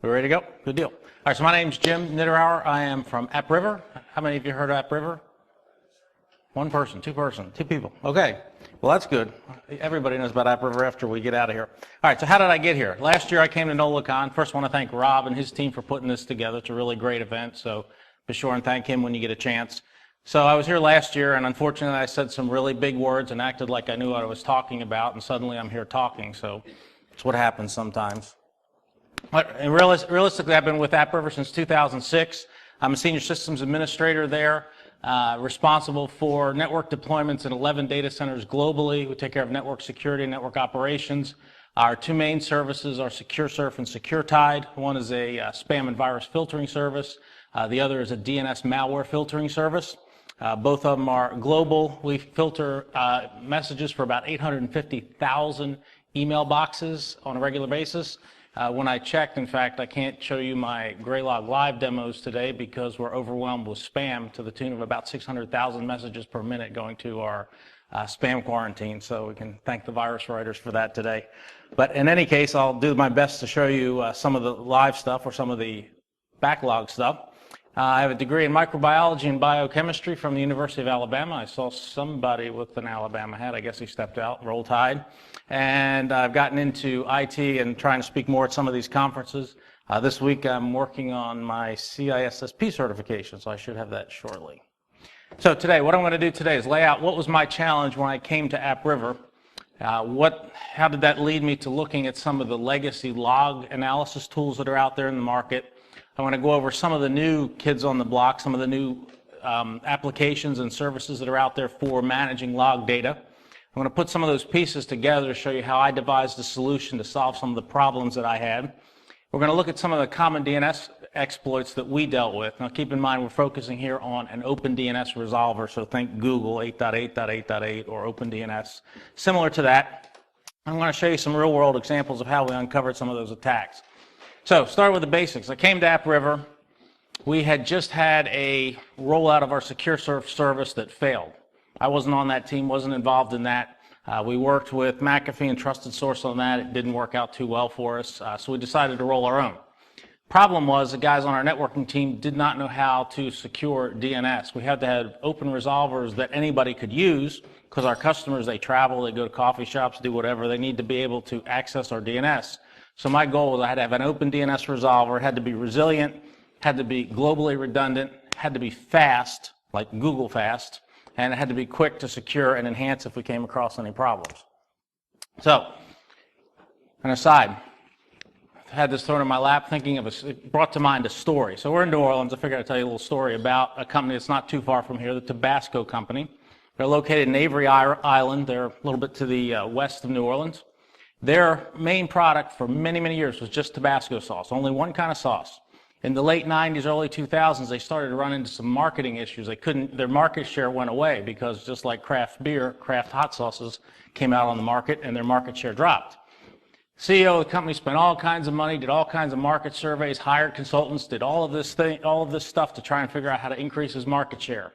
We ready to go? Good deal. All right, so my name's Jim Niederauer. I am from AppRiver. How many of you heard of AppRiver? One person, two people. Okay, well that's good. Everybody knows about AppRiver after we get out of here. All right, so how did I get here? Last year I came to NolaCon. First I want to thank Rob and his team for putting this together. It's a really great event, so be sure and thank him when you get a chance. So I was here last year, and unfortunately I said some really big words and acted like I knew what I was talking about, and suddenly I'm here talking, so it's what happens sometimes. And realistically, I've been with AppRiver since 2006. I'm a senior systems administrator there, responsible for network deployments in 11 data centers globally. We take care of network security and network operations. Our two main services are SecureSurf and SecureTide. One is a spam and virus filtering service. The other is a DNS malware filtering service. Both of them are global. We filter messages for about 850,000 email boxes on a regular basis. When I checked, in fact, I can't show you my GrayLog live demos today because we're overwhelmed with spam to the tune of about 600,000 messages per minute going to our spam quarantine. So we can thank the virus writers for that today. But in any case, I'll do my best to show you some of the live stuff or some of the backlog stuff. I have a degree in microbiology and biochemistry from the University of Alabama. I saw somebody with an Alabama hat. I guess he stepped out, roll tide. And I've gotten into IT and trying to speak more at some of these conferences. This week I'm working on my CISSP certification, so I should have that shortly. So today, what I'm going to do today is lay out what was my challenge when I came to AppRiver. How did that lead me to looking at some of the legacy log analysis tools that are out there in the market? I want to go over some of the new kids on the block, some of the new applications and services that are out there for managing log data. I'm going to put some of those pieces together to show you how I devised a solution to solve some of the problems that I had. We're going to look at some of the common DNS exploits that we dealt with. Now keep in mind we're focusing here on an open DNS resolver, so think Google 8.8.8.8 or OpenDNS. Similar to that, I'm going to show you some real-world examples of how we uncovered some of those attacks. So, start with the basics. I came to AppRiver. We had just had a rollout of our SecureSurf service that failed. I wasn't on that team, wasn't involved in that. We worked with McAfee and Trusted Source on that. It didn't work out too well for us, so we decided to roll our own. Problem was the guys on our networking team did not know how to secure DNS. We had to have open resolvers that anybody could use because our customers, they travel, they go to coffee shops, do whatever. They need to be able to access our DNS. So my goal was I had to have an open DNS resolver. It had to be resilient, had to be globally redundant, had to be fast, like Google fast, and it had to be quick to secure and enhance if we came across any problems. So, an aside, I had this thrown in my lap thinking of it brought to mind a story. So we're in New Orleans. I figured I'd tell you a little story about a company that's not too far from here, the Tabasco company. They're located in Avery Island. They're a little bit to the west of New Orleans. Their main product for many, many years was just Tabasco sauce, only one kind of sauce. In the late 90s, early 2000s, they started to run into some marketing issues. Their market share went away because just like craft beer, craft hot sauces came out on the market and their market share dropped. CEO of the company spent all kinds of money, did all kinds of market surveys, hired consultants, did all of this stuff to try and figure out how to increase his market share.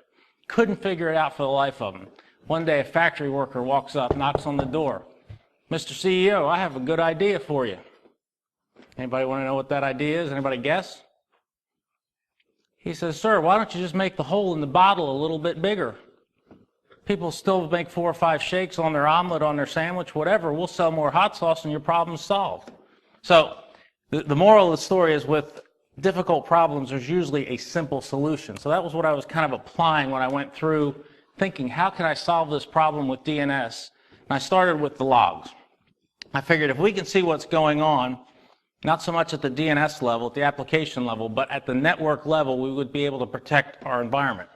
Couldn't figure it out for the life of him. One day a factory worker walks up, knocks on the door. Mr. CEO, I have a good idea for you. Anybody want to know what that idea is? Anybody guess? He says, sir, why don't you just make the hole in the bottle a little bit bigger? People still make 4 or 5 shakes on their omelet, on their sandwich, whatever. We'll sell more hot sauce and your problem's solved. So the moral of the story is with difficult problems, there's usually a simple solution. So that was what I was kind of applying when I went through thinking, how can I solve this problem with DNS? And I started with the logs. I figured if we can see what's going on, not so much at the DNS level, at the application level, but at the network level, we would be able to protect our environment.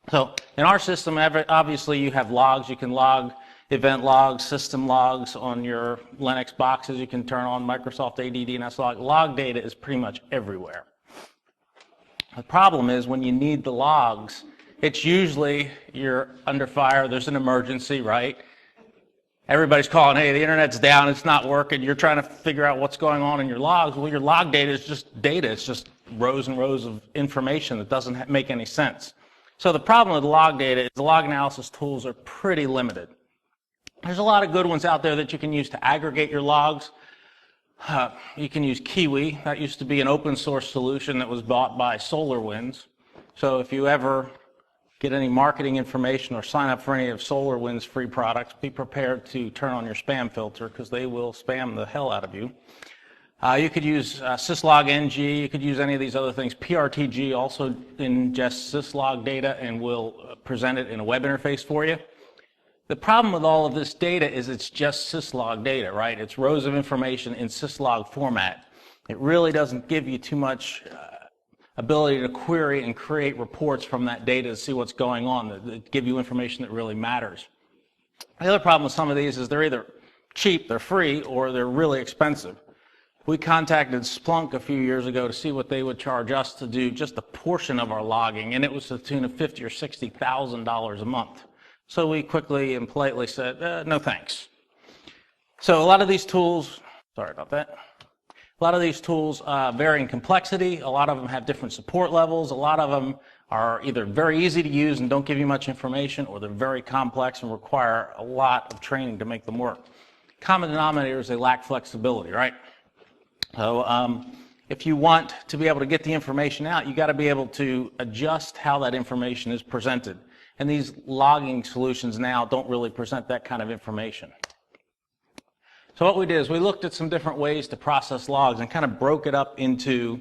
So in our system, obviously you have logs. You can log event logs, system logs on your Linux boxes. You can turn on Microsoft AD DNS log. Log data is pretty much everywhere. The problem is when you need the logs, it's usually you're under fire, there's an emergency, right? Everybody's calling, hey, the internet's down, it's not working, you're trying to figure out what's going on in your logs. Well, your log data is just data. It's just rows and rows of information that doesn't make any sense. So the problem with log data is the log analysis tools are pretty limited. There's a lot of good ones out there that you can use to aggregate your logs. You can use Kiwi. That used to be an open source solution that was bought by SolarWinds. So if you ever get any marketing information or sign up for any of SolarWinds free products, be prepared to turn on your spam filter because they will spam the hell out of you. You could use syslog ng, you could use any of these other things. PRTG also ingests syslog data and will present it in a web interface for you. The problem with all of this data is it's just syslog data, right? It's rows of information in syslog format. It really doesn't give you too much ability to query and create reports from that data to see what's going on, that give you information that really matters. The other problem with some of these is they're either cheap, they're free, or they're really expensive. We contacted Splunk a few years ago to see what they would charge us to do just a portion of our logging, and it was to the tune of $50,000 or $60,000 a month. So we quickly and politely said, no thanks. So a lot of these tools, sorry about that, a lot of these tools vary in complexity. A lot of them have different support levels. A lot of them are either very easy to use and don't give you much information, or they're very complex and require a lot of training to make them work. Common denominator is they lack flexibility, right? So if you want to be able to get the information out, you got to be able to adjust how that information is presented. And these logging solutions now don't really present that kind of information. So what we did is we looked at some different ways to process logs and kind of broke it up into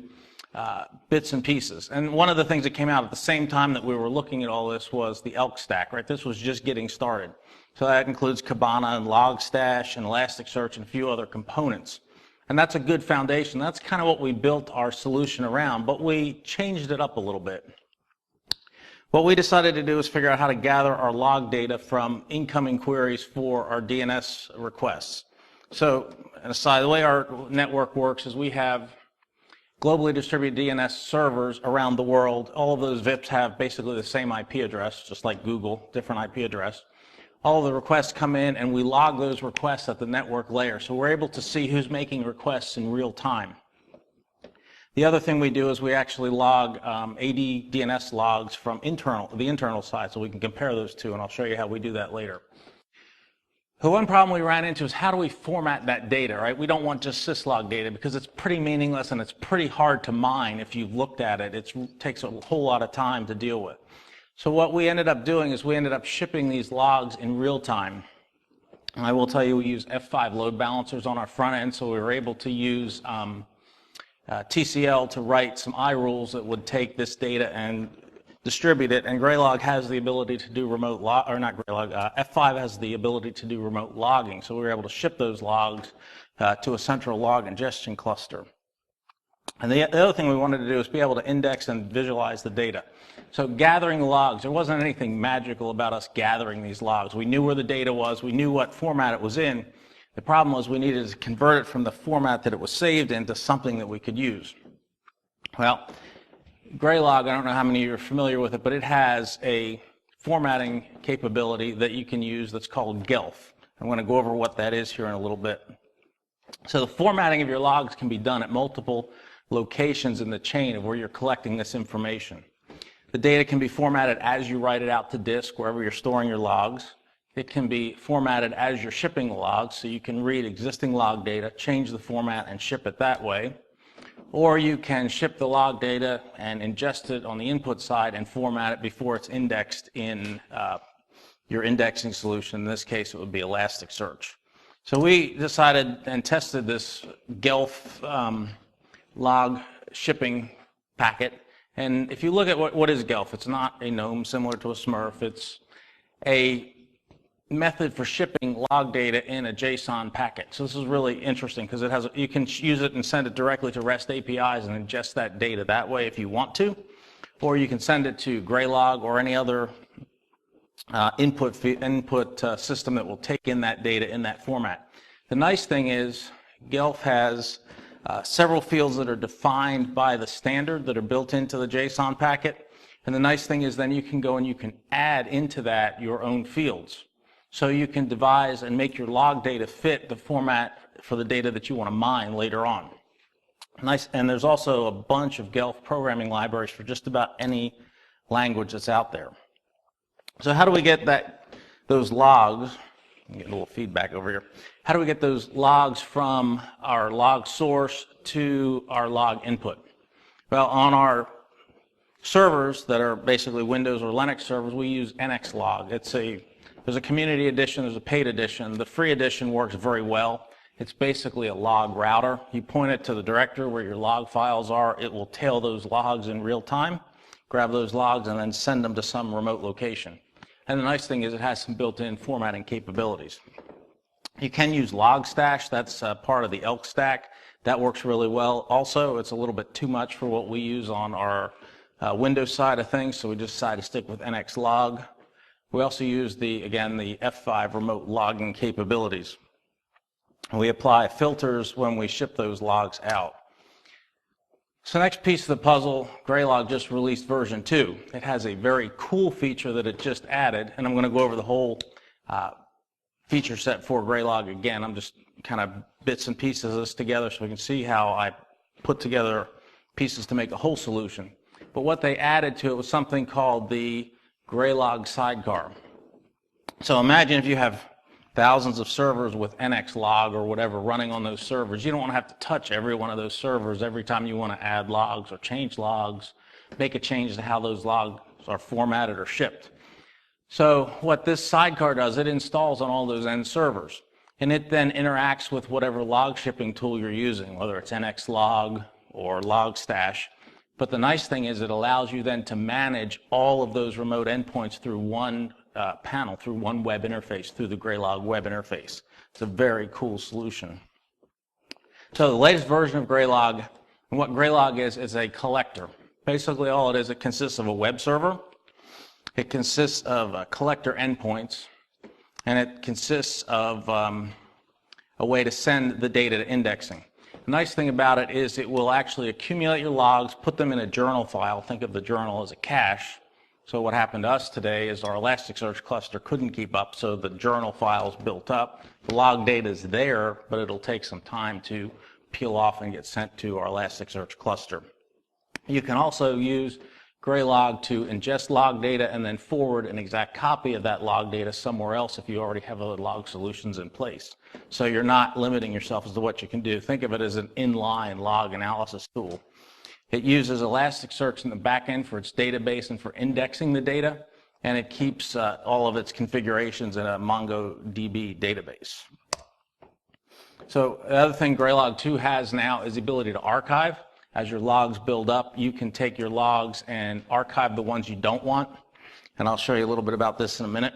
bits and pieces. And one of the things that came out at the same time that we were looking at all this was the ELK stack, right? This was just getting started. So that includes Kibana and Logstash and Elasticsearch and a few other components. And that's a good foundation. That's kind of what we built our solution around, but we changed it up a little bit. What we decided to do is figure out how to gather our log data from incoming queries for our DNS requests. So, an aside, the way our network works is we have globally distributed DNS servers around the world. All of those VIPs have basically the same IP address, just like Google, different IP address. All of the requests come in and we log those requests at the network layer. So we're able to see who's making requests in real time. The other thing we do is we actually log AD DNS logs from the internal side, so we can compare those two, and I'll show you how we do that later. The one problem we ran into is how do we format that data, right? We don't want just syslog data because it's pretty meaningless and it's pretty hard to mine if you've looked at it. It takes a whole lot of time to deal with. So what we ended up doing is we ended up shipping these logs in real time. And I will tell you we use F5 load balancers on our front end, so we were able to use TCL to write some iRules that would take this data and distribute it, and GrayLog has the ability to do remote log, or not GrayLog, F5 has the ability to do remote logging, so we were able to ship those logs to a central log ingestion cluster. And the other thing we wanted to do is be able to index and visualize the data. So gathering logs, there wasn't anything magical about us gathering these logs. We knew where the data was, we knew what format it was in. The problem was we needed to convert it from the format that it was saved into something that we could use. Well, GrayLog, I don't know how many of you are familiar with it, but it has a formatting capability that you can use that's called GELF. I'm going to go over what that is here in a little bit. So the formatting of your logs can be done at multiple locations in the chain of where you're collecting this information. The data can be formatted as you write it out to disk, wherever you're storing your logs. It can be formatted as you're shipping the logs, so you can read existing log data, change the format, and ship it that way. Or you can ship the log data and ingest it on the input side and format it before it's indexed in your indexing solution. In this case, it would be Elasticsearch. So we decided and tested this GELF log shipping packet. And if you look at what is GELF, it's not a GNOME similar to a Smurf. It's a method for shipping log data in a JSON packet. So this is really interesting because it has, you can use it and send it directly to REST APIs and ingest that data that way if you want to, or you can send it to GrayLog or any other input system that will take in that data in that format. The nice thing is GELF has several fields that are defined by the standard that are built into the JSON packet, and the nice thing is then you can go and you can add into that your own fields. So you can devise and make your log data fit the format for the data that you want to mine later on. Nice, and there's also a bunch of GELF programming libraries for just about any language that's out there. So how do we get those logs I'm getting a little feedback over here. How do we get those logs from our log source to our log input? Well, on our servers that are basically Windows or Linux servers, we use XLog. There's a community edition, there's a paid edition. The free edition works very well. It's basically a log router. You point it to the directory where your log files are, it will tail those logs in real time, grab those logs, and then send them to some remote location. And the nice thing is it has some built-in formatting capabilities. You can use Logstash, that's part of the Elk stack. That works really well. Also, it's a little bit too much for what we use on our Windows side of things, so we just decided to stick with XLog. We also use the F5 remote logging capabilities. We apply filters when we ship those logs out. So next piece of the puzzle, GrayLog just released version 2. It has a very cool feature that it just added, and I'm going to go over the whole feature set for GrayLog again. I'm just kind of bits and pieces of this together so we can see how I put together pieces to make a whole solution. But what they added to it was something called the GrayLog sidecar. So imagine if you have thousands of servers with XLog or whatever running on those servers. You don't want to have to touch every one of those servers every time you want to add logs or change logs, make a change to how those logs are formatted or shipped. So what this sidecar does, it installs on all those end servers, and it then interacts with whatever log shipping tool you're using, whether it's XLog or Logstash. But the nice thing is it allows you then to manage all of those remote endpoints through one panel, through one web interface, through the GrayLog web interface. It's a very cool solution. So the latest version of GrayLog, and what GrayLog is a collector. Basically all it is, it consists of a web server, it consists of collector endpoints, and it consists of a way to send the data to indexing. The nice thing about it is it will actually accumulate your logs, put them in a journal file. Think of the journal as a cache. So what happened to us today is our Elasticsearch cluster couldn't keep up, so the journal files built up. The log data is there, but it'll take some time to peel off and get sent to our Elasticsearch cluster. You can also use GrayLog to ingest log data and then forward an exact copy of that log data somewhere else if you already have other log solutions in place. So you're not limiting yourself as to what you can do. Think of it as an inline log analysis tool. It uses Elasticsearch in the back end for its database and for indexing the data, and it keeps all of its configurations in a MongoDB database. So the other thing GrayLog 2 has now is the ability to archive. As your logs build up, you can take your logs and archive the ones you don't want, and I'll show you a little bit about this in a minute.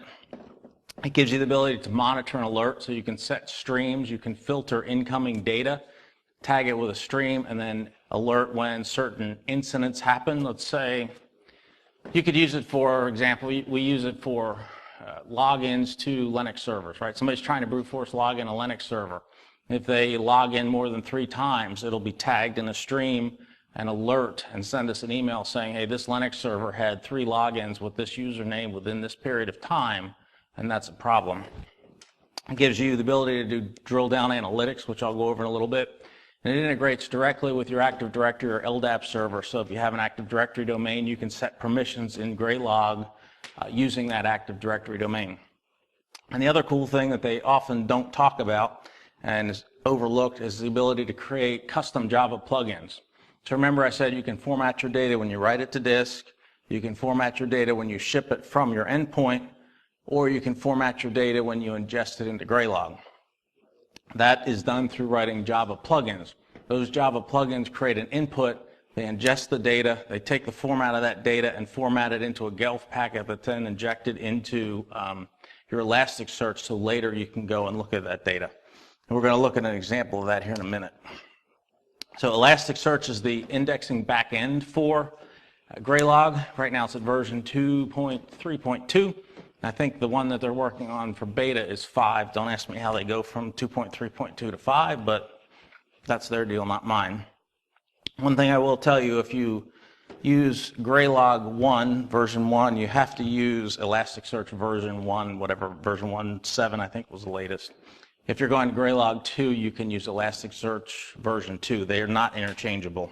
It gives you the ability to monitor and alert, so you can set streams, you can filter incoming data, tag it with a stream, and then alert when certain incidents happen. Let's say you could use it for example, we use it for logins to Linux servers, right? Somebody's trying to brute force log in a Linux server. If they log in more than 3 times, it'll be tagged in a stream and alert and send us an email saying, hey, this Linux server had 3 logins with this username within this period of time, and that's a problem. It gives you the ability to do drill down analytics, which I'll go over in a little bit. And it integrates directly with your Active Directory or LDAP server. So if you have an Active Directory domain, you can set permissions in GrayLog using that Active Directory domain. And the other cool thing that they often don't talk about and is overlooked is the ability to create custom Java plugins. So remember I said you can format your data when you write it to disk, you can format your data when you ship it from your endpoint, or you can format your data when you ingest it into GrayLog. That is done through writing Java plugins. Those Java plugins create an input, they ingest the data, they take the format of that data and format it into a GELF packet that's then injected into your Elasticsearch so later you can go and look at that data. And we're going to look at an example of that here in a minute. So Elasticsearch is the indexing backend for GrayLog. Right now it's at version 2.3.2. I think the one that they're working on for beta is 5. Don't ask me how they go from 2.3.2 to 5, but that's their deal, not mine. One thing I will tell you, if you use GrayLog 1, version 1, you have to use Elasticsearch version 1, whatever, version 1.7 I think was the latest. If you're going to GrayLog 2, you can use Elasticsearch version 2. They are not interchangeable.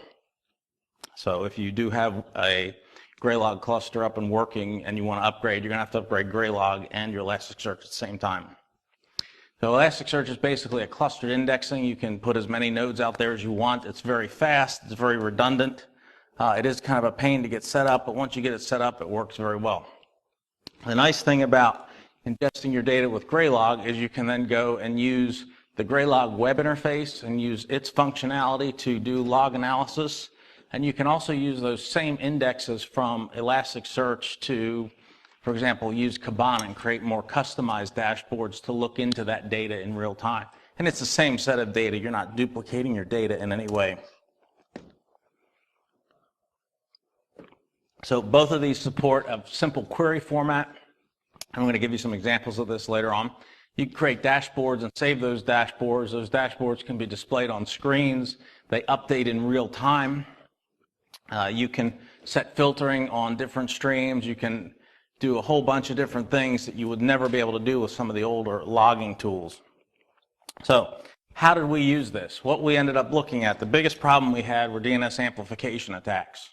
So if you do have a GrayLog cluster up and working and you want to upgrade, you're going to have to upgrade GrayLog and your Elasticsearch at the same time. So Elasticsearch is basically a clustered indexing. You can put as many nodes out there as you want. It's very fast. It's very redundant. It is kind of a pain to get set up, but once you get it set up, it works very well. The nice thing about ingesting your data with GrayLog is you can then go and use the GrayLog web interface and use its functionality to do log analysis. And you can also use those same indexes from Elasticsearch to, for example, use Kibana and create more customized dashboards to look into that data in real time. And it's the same set of data. You're not duplicating your data in any way. So both of these support a simple query format. I'm going to give you some examples of this later on. You can create dashboards and save those dashboards. Those dashboards can be displayed on screens. They update in real time. You can set filtering on different streams. You can do a whole bunch of different things that you would never be able to do with some of the older logging tools. So how did we use this? What we ended up looking at, the biggest problem we had were DNS amplification attacks.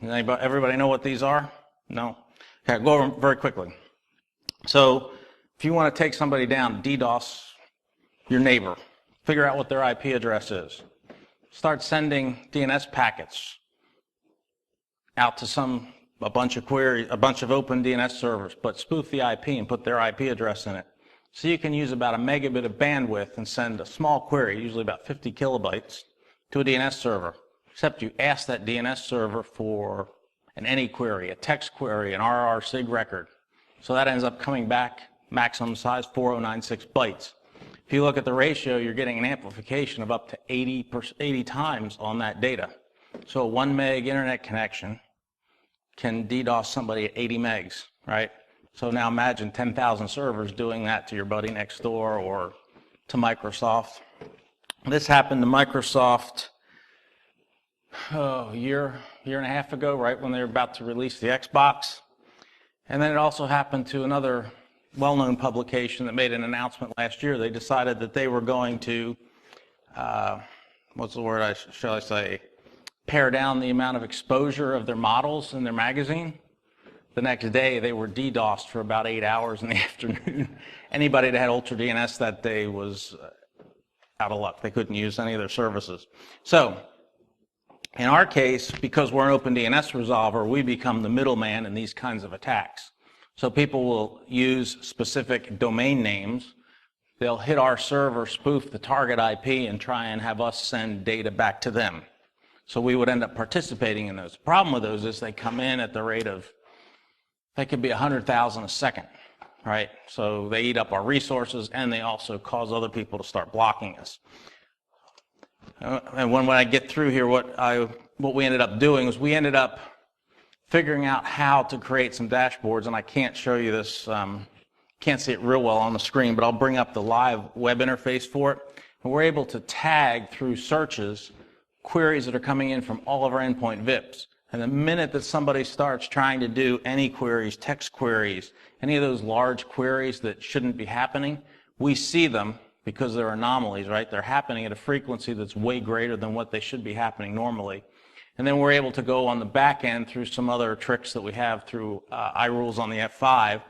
Everybody know what these are? No? Okay, I'll go over them very quickly. So if you want to take somebody down, DDoS your neighbor, figure out what their IP address is, start sending DNS packets out to a bunch of open DNS servers, but spoof the IP and put their IP address in it. So you can use about a megabit of bandwidth and send a small query, usually about 50 kilobytes, to a DNS server. Except you ask that DNS server for an any query, a text query, an RR-SIG record. So that ends up coming back maximum size 4096 bytes. If you look at the ratio, you're getting an amplification of up to 80 times on that data. So a 1 meg internet connection can DDoS somebody at 80 megs, right? So now imagine 10,000 servers doing that to your buddy next door or to Microsoft. This happened to Microsoft a year and a half ago, right when they were about to release the Xbox. And then it also happened to another well-known publication that made an announcement last year. They decided that they were going to, what's the word shall I say, pare down the amount of exposure of their models in their magazine. The next day, they were DDoSed for about 8 hours in the afternoon. Anybody that had Ultra DNS that day was out of luck. They couldn't use any of their services. So, in our case, because we're an open DNS resolver, we become the middleman in these kinds of attacks. So people will use specific domain names. They'll hit our server, spoof the target IP, and try and have us send data back to them. So we would end up participating in those. The problem with those is they come in at the rate of, they could be 100,000 a second, right? So they eat up our resources, and they also cause other people to start blocking us. And when I get through here, what we ended up doing is we ended up figuring out how to create some dashboards, and I can't show you this, can't see it real well on the screen, but I'll bring up the live web interface for it. And we're able to tag through searches queries that are coming in from all of our endpoint VIPs. And the minute that somebody starts trying to do any queries, text queries, any of those large queries that shouldn't be happening, we see them because they're anomalies, right? They're happening at a frequency that's way greater than what they should be happening normally. And then we're able to go on the back end through some other tricks that we have through iRules on the F5,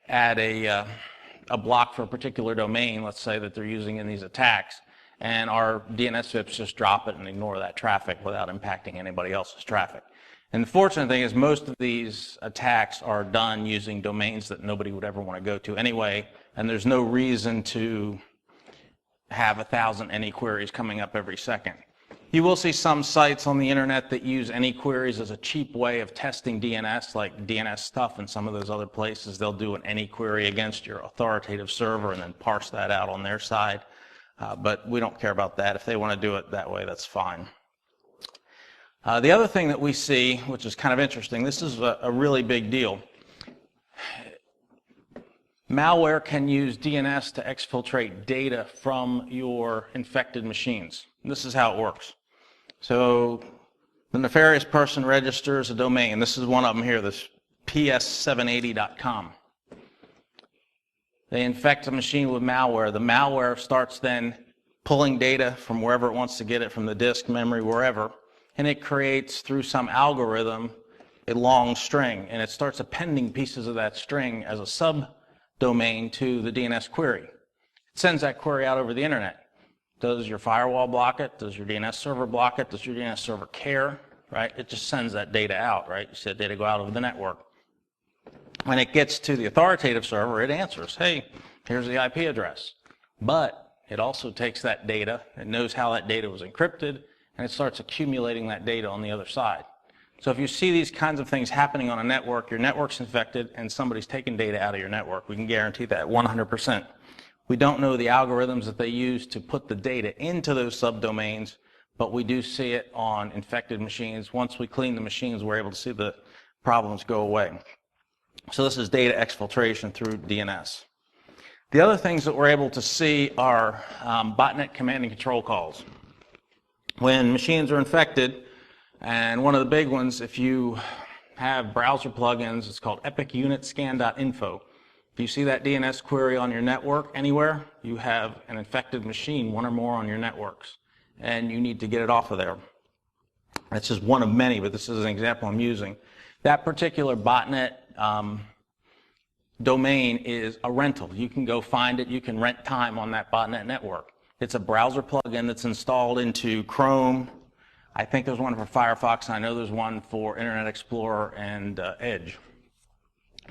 add a block for a particular domain, let's say, that they're using in these attacks, and our DNS VIPs just drop it and ignore that traffic without impacting anybody else's traffic. And the fortunate thing is most of these attacks are done using domains that nobody would ever want to go to anyway, and there's no reason to have 1,000 any queries coming up every second. You will see some sites on the internet that use any queries as a cheap way of testing DNS, like DNS Stuff and some of those other places. They'll do an any query against your authoritative server and then parse that out on their side. But we don't care about that. If they want to do it that way, that's fine. The other thing that we see, which is kind of interesting, this is a really big deal. Malware can use DNS to exfiltrate data from your infected machines. This is how it works. So the nefarious person registers a domain. This is one of them here, this ps780.com. They infect a machine with malware. The malware starts then pulling data from wherever it wants to get it, from the disk, memory, wherever, and it creates, through some algorithm, a long string, and it starts appending pieces of that string as a subdomain to the DNS query. It sends that query out over the internet. Does your firewall block it? Does your DNS server block it? Does your DNS server care? Right? It just sends that data out, right? You said data go out over the network. When it gets to the authoritative server, it answers, hey, here's the IP address. But it also takes that data, it knows how that data was encrypted, and it starts accumulating that data on the other side. So if you see these kinds of things happening on a network, your network's infected and somebody's taking data out of your network. We can guarantee that 100%. We don't know the algorithms that they use to put the data into those subdomains, but we do see it on infected machines. Once we clean the machines, we're able to see the problems go away. So this is data exfiltration through DNS. The other things that we're able to see are botnet command and control calls. When machines are infected, and one of the big ones, if you have browser plugins, it's called epicunitscan.info. If you see that DNS query on your network anywhere, you have an infected machine, one or more on your networks, and you need to get it off of there. That's just one of many, but this is an example I'm using. That particular botnet domain is a rental. You can go find it. You can rent time on that botnet network. It's a browser plugin that's installed into Chrome. I think there's one for Firefox, and I know there's one for Internet Explorer and Edge.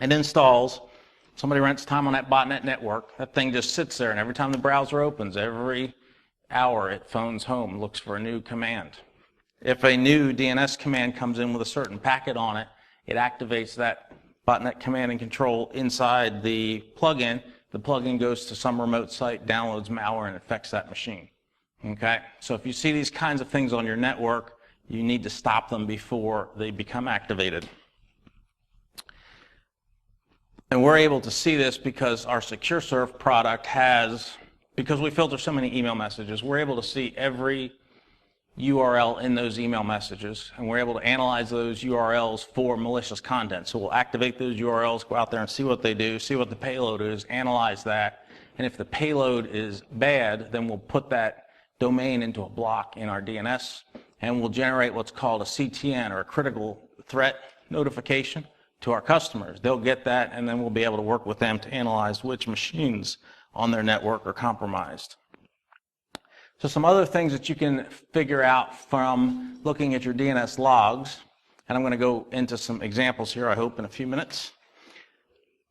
It installs. Somebody rents time on that botnet network. That thing just sits there, and every time the browser opens, every hour it phones home, looks for a new command. If a new DNS command comes in with a certain packet on it, it activates that botnet command and control inside the plugin. The plugin goes to some remote site, downloads malware, and infects that machine. Okay? So if you see these kinds of things on your network, you need to stop them before they become activated. And we're able to see this because our SecureServe product has, because we filter so many email messages, we're able to see every URL in those email messages, and we're able to analyze those URLs for malicious content. So we'll activate those URLs, go out there and see what they do, see what the payload is, analyze that, and if the payload is bad, then we'll put that domain into a block in our DNS, and we'll generate what's called a CTN, or a critical threat notification, to our customers. They'll get that, and then we'll be able to work with them to analyze which machines on their network are compromised. So some other things that you can figure out from looking at your DNS logs, and I'm going to go into some examples here, I hope, in a few minutes.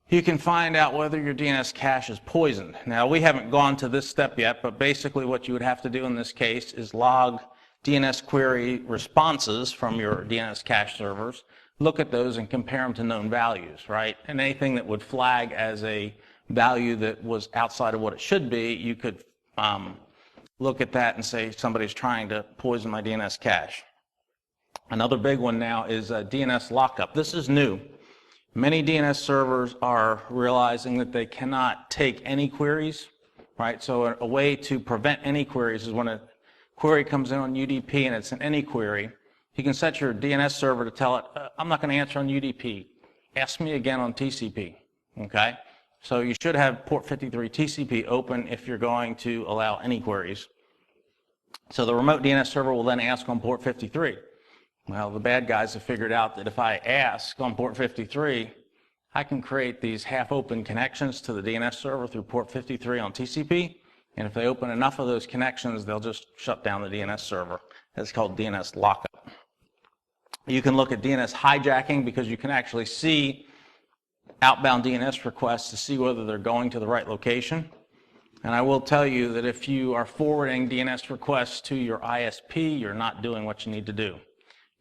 You can find out whether your DNS cache is poisoned. Now, we haven't gone to this step yet, but basically what you would have to do in this case is log DNS query responses from your DNS cache servers, look at those and compare them to known values, right? And anything that would flag as a value that was outside of what it should be, you could look at that and say somebody's trying to poison my DNS cache. Another big one now is DNS lockup. This is new. Many DNS servers are realizing that they cannot take any queries, right? So a way to prevent any queries is when a query comes in on UDP and it's an any query, you can set your DNS server to tell it, I'm not going to answer on UDP. Ask me again on TCP, okay? So you should have port 53 TCP open if you're going to allow any queries. So the remote DNS server will then ask on port 53. Well, the bad guys have figured out that if I ask on port 53, I can create these half-open connections to the DNS server through port 53 on TCP, and if they open enough of those connections, they'll just shut down the DNS server. That's called DNS lockup. You can look at DNS hijacking because you can actually see outbound DNS requests to see whether they're going to the right location. And I will tell you that if you are forwarding DNS requests to your ISP, you're not doing what you need to do.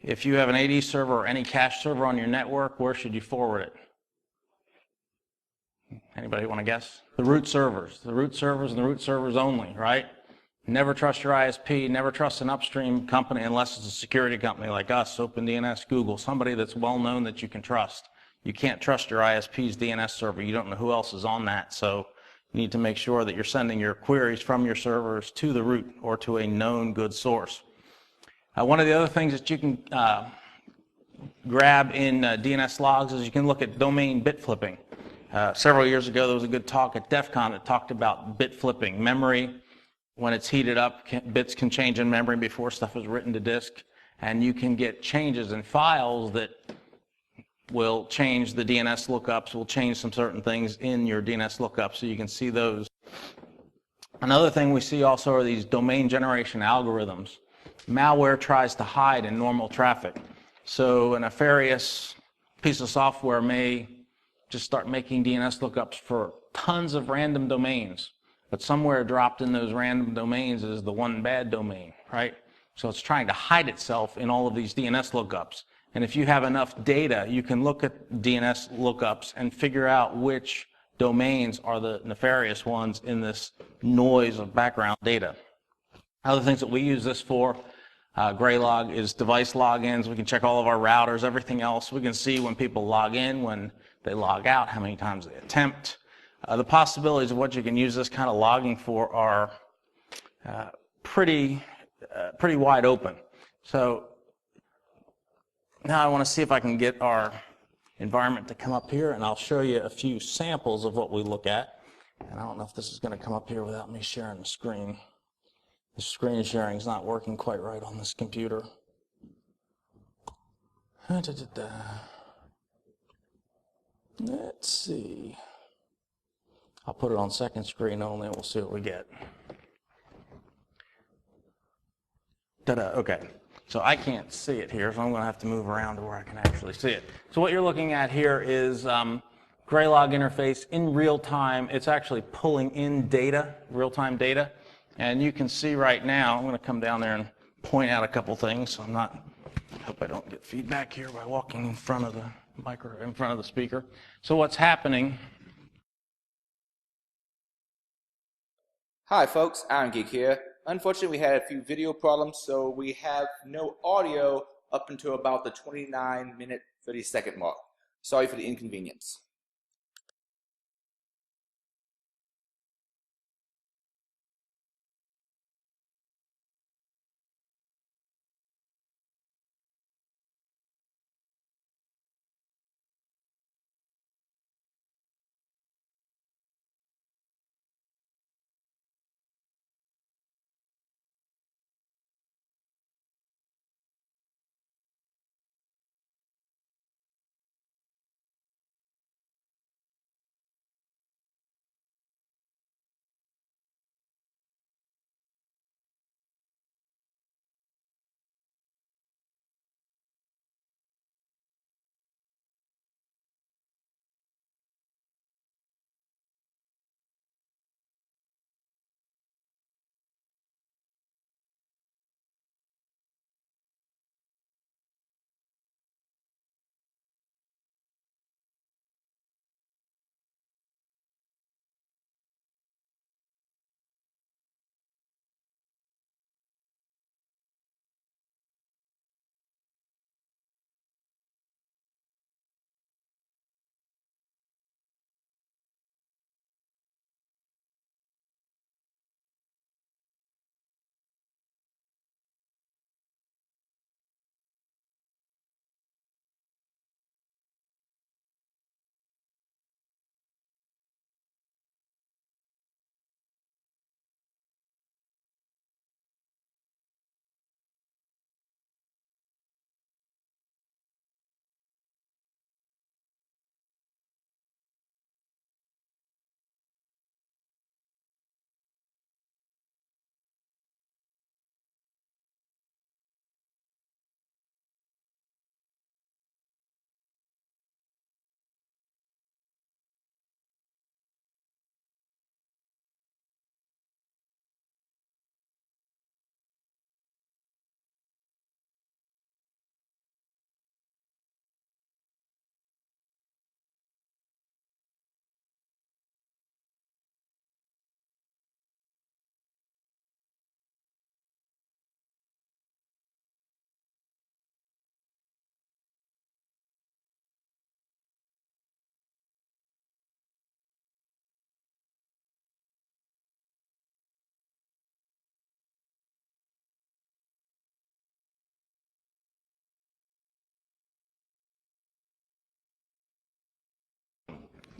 If you have an AD server or any cache server on your network, where should you forward it? Anybody want to guess? The root servers. The root servers and the root servers only, right? Never trust your ISP, never trust an upstream company unless it's a security company like us, OpenDNS, Google, somebody that's well known that you can trust. You can't trust your ISP's DNS server. You don't know who else is on that, so you need to make sure that you're sending your queries from your servers to the root or to a known good source. One of the other things that you can grab in DNS logs is you can look at domain bit flipping. Several years ago, there was a good talk at DEF CON that talked about bit flipping. Memory, when it's heated up, bits can change in memory before stuff is written to disk, and you can get changes in files that will change the DNS lookups, will change some certain things in your DNS lookup, so you can see those Another thing we see also are these domain generation algorithms. Malware tries to hide in normal traffic. So a nefarious piece of software may just start making DNS lookups for tons of random domains, but somewhere dropped in those random domains is the one bad domain, right? So it's trying to hide itself in all of these DNS lookups. And if you have enough data, you can look at DNS lookups and figure out which domains are the nefarious ones in this noise of background data. Other things that we use this for, GrayLog, is device logins. We can check all of our routers, everything else. We can see when people log in, when they log out, how many times they attempt. The possibilities of what you can use this kind of logging for are pretty wide open. So now I want to see if I can get our environment to come up here, and I'll show you a few samples of what we look at. And I don't know if this is going to come up here without me sharing the screen. The screen sharing is not working quite right on this computer. Let's see. I'll put it on second screen only, and we'll see what we get. Okay. So I can't see it here, so I'm going to have to move around to where I can actually see it. So what you're looking at here is GrayLog interface in real time. It's actually pulling in data, real-time data. And you can see right now, I'm going to come down there and point out a couple things. So I hope I don't get feedback here by walking in front of the speaker. So what's happening? Hi folks, Iron Geek here. Unfortunately, we had a few video problems, so we have no audio up until about the 29-minute, 30-second mark. Sorry for the inconvenience.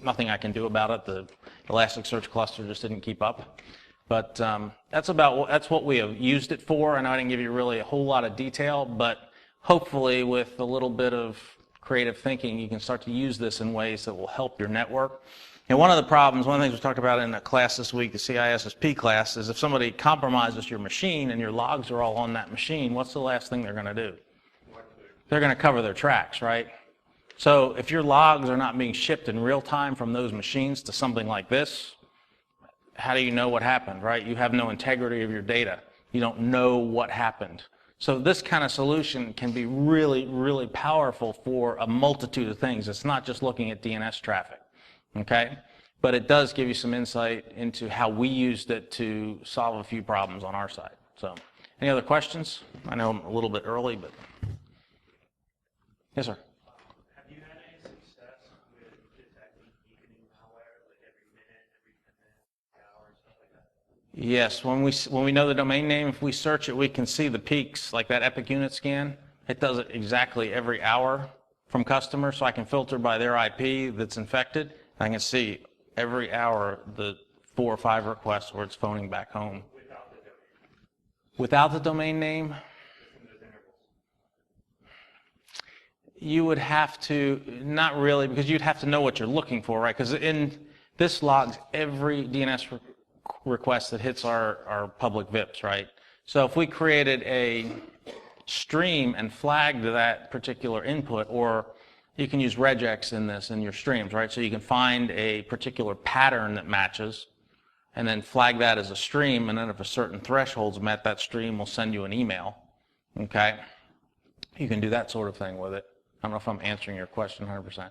Nothing I can do about it. The Elasticsearch cluster just didn't keep up. But that's what we have used it for. I know I didn't give you really a whole lot of detail, but hopefully with a little bit of creative thinking, you can start to use this in ways that will help your network. one of the problems, one of the things we talked about in a class this week, the CISSP class, is if somebody compromises your machine and your logs are all on that machine, what's the last thing they're going to do? They're going to cover their tracks, right? So if your logs are not being shipped in real time from those machines to something like this, how do you know what happened, right? You have no integrity of your data. You don't know what happened. So this kind of solution can be really, really powerful for a multitude of things. It's not just looking at DNS traffic, okay? But it does give you some insight into how we used it to solve a few problems on our side. So any other questions? I know I'm a little bit early, but yes, sir. Have you had any success with detecting deepening malware, like every minute, every 10 minutes, hour, stuff like that? Yes, when we know the domain name, if we search it, we can see the peaks, like that Epic Unit scan. It does it exactly every hour from customers, so I can filter by their IP that's infected. I can see every hour the 4 or 5 requests where it's phoning back home. Without the domain name, you would have to, not really, because you'd have to know what you're looking for, right? Because in this logs every DNS request that hits our public VIPs, right? So if we created a stream and flagged that particular input, or you can use regex in this in your streams, right? So you can find a particular pattern that matches and then flag that as a stream, and then if a certain threshold's met, that stream will send you an email, okay? You can do that sort of thing with it. I don't know if I'm answering your question 100%.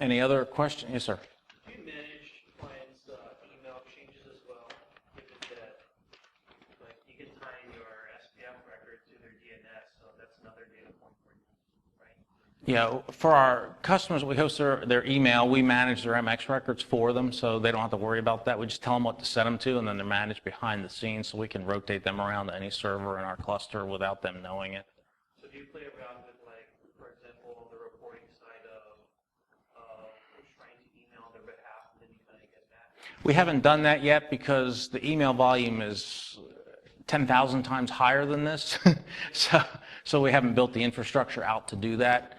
Any other question? Yes, sir. Do you manage clients' email exchanges as well? If it's that, like, you can tie your SPF record to their DNS, so that's another data point for you, right? Yeah, for our customers, we host their email. We manage their MX records for them, so they don't have to worry about that. We just tell them what to set them to, and then they're managed behind the scenes, so we can rotate them around to any server in our cluster without them knowing it. So do you play around with, like, for example, the reporting side of who's trying to email on their behalf, and then you kind of get that? We haven't done that yet because the email volume is 10,000 times higher than this, so we haven't built the infrastructure out to do that.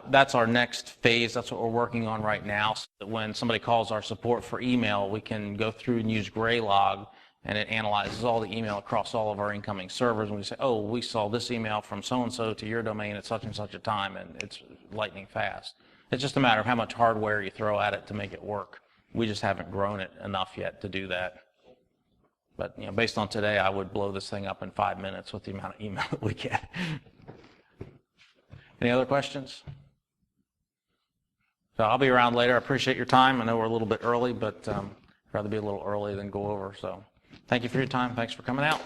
That's our next phase. That's what we're working on right now, so that when somebody calls our support for email, we can go through and use GrayLog, and it analyzes all the email across all of our incoming servers, and we say, oh, we saw this email from so-and-so to your domain at such and such a time, and it's lightning fast. It's just a matter of how much hardware you throw at it to make it work. We just haven't grown it enough yet to do that. But you know, based on today, I would blow this thing up in 5 minutes with the amount of email that we get. Any other questions? So I'll be around later. I appreciate your time. I know we're a little bit early, but I'd rather be a little early than go over. So thank you for your time. Thanks for coming out.